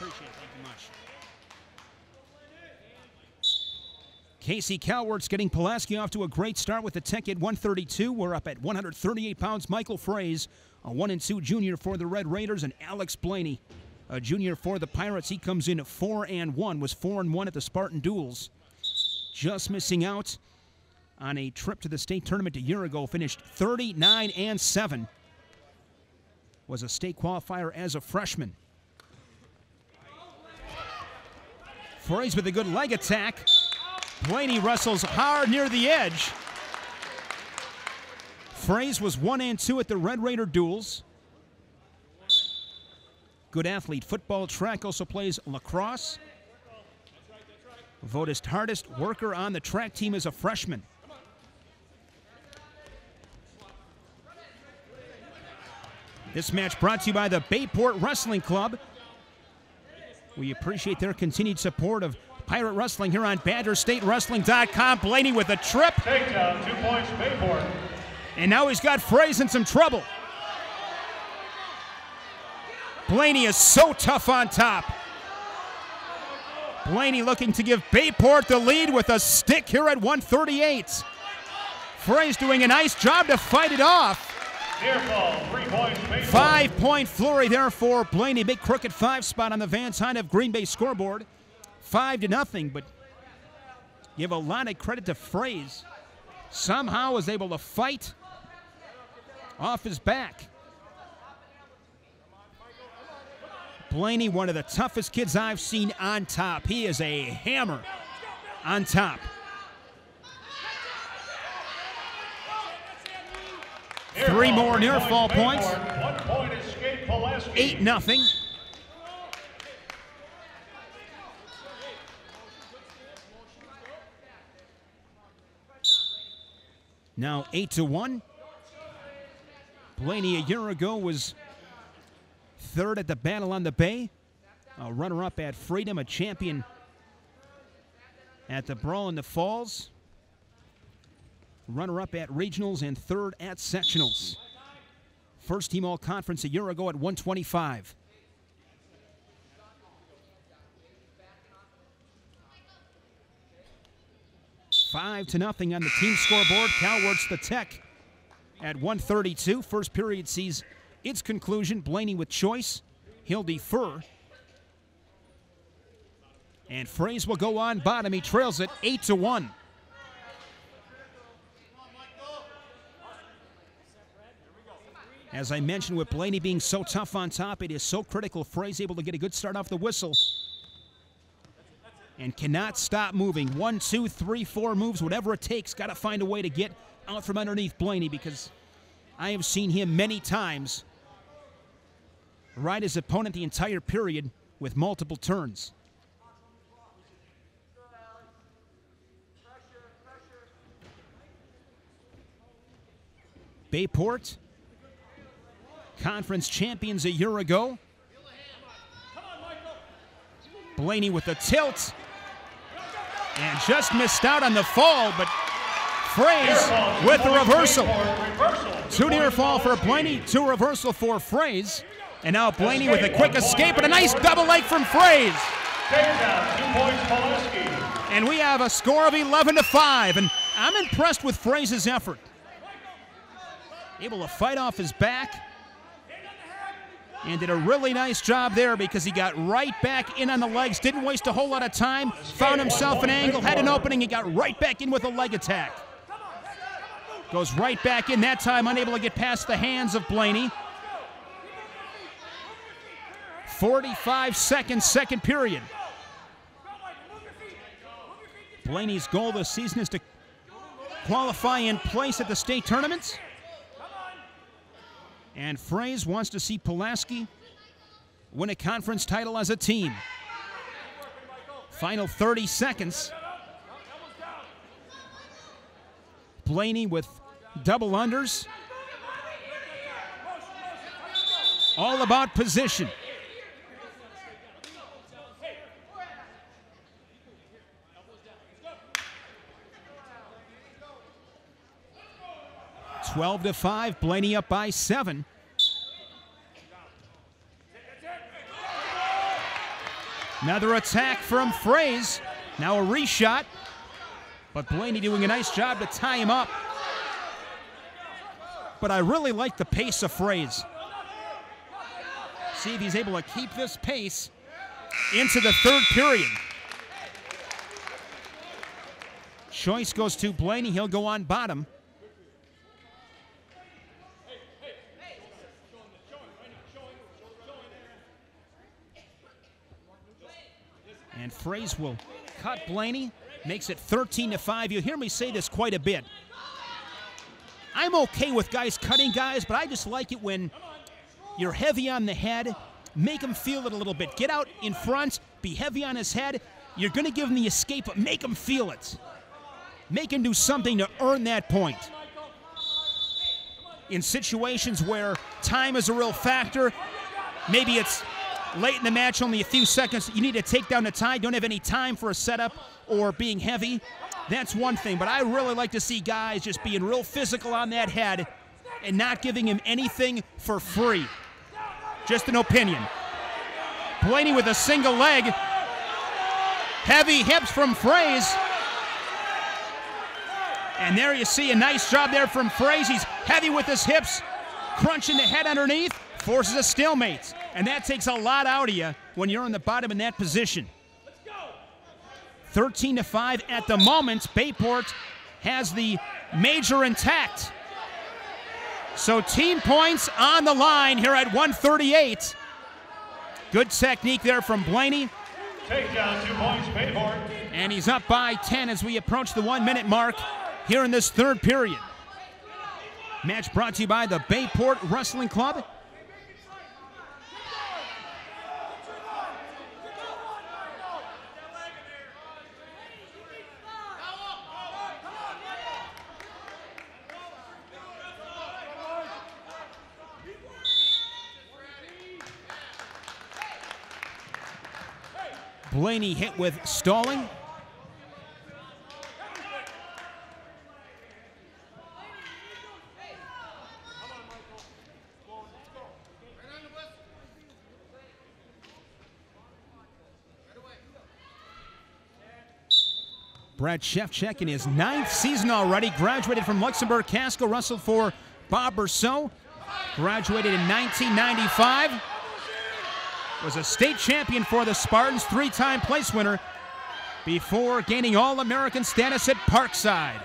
Appreciate it. Thank you much. Casey Calwert's getting Pulaski off to a great start with the tech at 132. We're up at 138 pounds. Michael Frehse, a 1-2 junior for the Red Raiders, and Alex Blaney, a junior for the Pirates. He comes in at 4-1, was 4-1 at the Spartan Duels. Just missing out on a trip to the state tournament a year ago. Finished 39-7. Was a state qualifier as a freshman. Frehse with a good leg attack. Blaney wrestles hard near the edge. Frehse was 1-2 at the Red Raider Duels. Good athlete, football, track, also plays lacrosse. Voted hardest worker on the track team as a freshman. This match brought to you by the Bayport Wrestling Club. We appreciate their continued support of Pirate Wrestling here on BadgerStateWrestling.com. Blaney with a trip. Takedown, 2 points, Bayport. And now he's got Frehse in some trouble. Blaney is so tough on top. Blaney looking to give Bayport the lead with a stick here at 138. Frehse doing a nice job to fight it off. Near fall, 3 points, Bayport. 5-point flurry there for Blaney. Big crooked 5 spot on the Van Tine of Green Bay scoreboard. 5-0, but give a lot of credit to Frehse. Somehow was able to fight off his back. Blaney, one of the toughest kids I've seen on top. He is a hammer on top. Three more near fall points. 1 point escape, Pulaski. 8-0. Now 8-1. Blaney a year ago was third at the Battle on the Bay, a runner-up at Freedom, a champion at the Brawl in the Falls, runner-up at Regionals, and third at Sectionals. First team all-conference a year ago at 125. Five to nothing on the team scoreboard. Calwert's the tech at 132. First period sees its conclusion. Blaney with choice. He'll defer. And Frehse will go on bottom. He trails it 8-1. As I mentioned, with Blaney being so tough on top, it is so critical. Frehse able to get a good start off the whistle. And cannot stop moving. 1, 2, 3, 4 moves, whatever it takes. Got to find a way to get out from underneath Blaney, because I have seen him many times ride his opponent the entire period with multiple turns. Bayport, conference champions a year ago. Blaney with a tilt. And just missed out on the fall, but Frehse with the reversal. 2 near fall for Blaney, 2 reversal for Frehse. And now Blaney with a quick escape and a nice double leg from Frehse. Takedown, 2 points, Pulaski. And we have a score of 11-5, and I'm impressed with Frehse's effort. Able to fight off his back. And did a really nice job there, because he got right back in on the legs. Didn't waste a whole lot of time. Found himself an angle, had an opening, and got right back in with a leg attack. Goes right back in, that time unable to get past the hands of Blaney. 45 seconds, second period. Blaney's goal this season is to qualify in place at the state tournaments. And Frehse wants to see Pulaski win a conference title as a team. Final 30 seconds. Blaney with double unders. All about position. Twelve to 5, Blaney up by 7. Another attack from Frehse. Now a reshot. But Blaney doing a nice job to tie him up. But I really like the pace of Frehse. See if he's able to keep this pace into the third period. Choice goes to Blaney. He'll go on bottom. And Frehse will cut Blaney. Makes it 13-5. You'll hear me say this quite a bit. I'm okay with guys cutting guys, but I just like it when you're heavy on the head. Make him feel it a little bit. Get out in front. Be heavy on his head. You're going to give him the escape, but make him feel it. Make him do something to earn that point. In situations where time is a real factor, maybe it's late in the match, only a few seconds, you need to take down the tie, don't have any time for a setup or being heavy. That's one thing, but I really like to see guys just being real physical on that head and not giving him anything for free. Just an opinion. Blaney with a single leg. Heavy hips from Frehse. And there you see a nice job there from Frehse. He's heavy with his hips, crunching the head underneath, forces a stalemate. And that takes a lot out of you when you're on the bottom in that position. 13-5 at the moment. Bayport has the major intact. So team points on the line here at 138. Good technique there from Blaney. Takedown, 2 points, Bayport. And he's up by 10 as we approach the 1-minute mark here in this third period. Match brought to you by the Bayport Wrestling Club. Blaney hit with stalling. Brad Shevchuk in his 9th season already. Graduated from Luxembourg Casco. Wrestled for Bob Berceau. Graduated in 1995. Was a state champion for the Spartans, 3-time place winner before gaining All-American status at Parkside.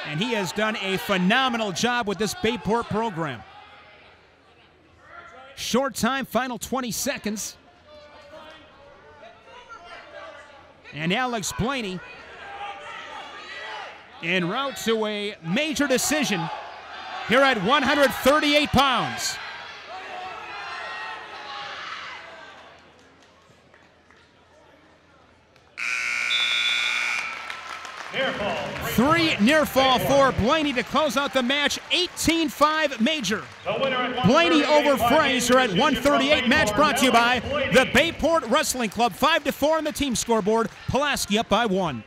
And he has done a phenomenal job with this Bayport program. Short time, final 20 seconds. And Alex Blaney en route to a major decision here at 138 pounds. Three near fall for Blaney to close out the match. 18-5 major. Blaney over Frehse at 138. Match brought to you by the Bayport Wrestling Club. 5-4 on the team scoreboard. Pulaski up by 1.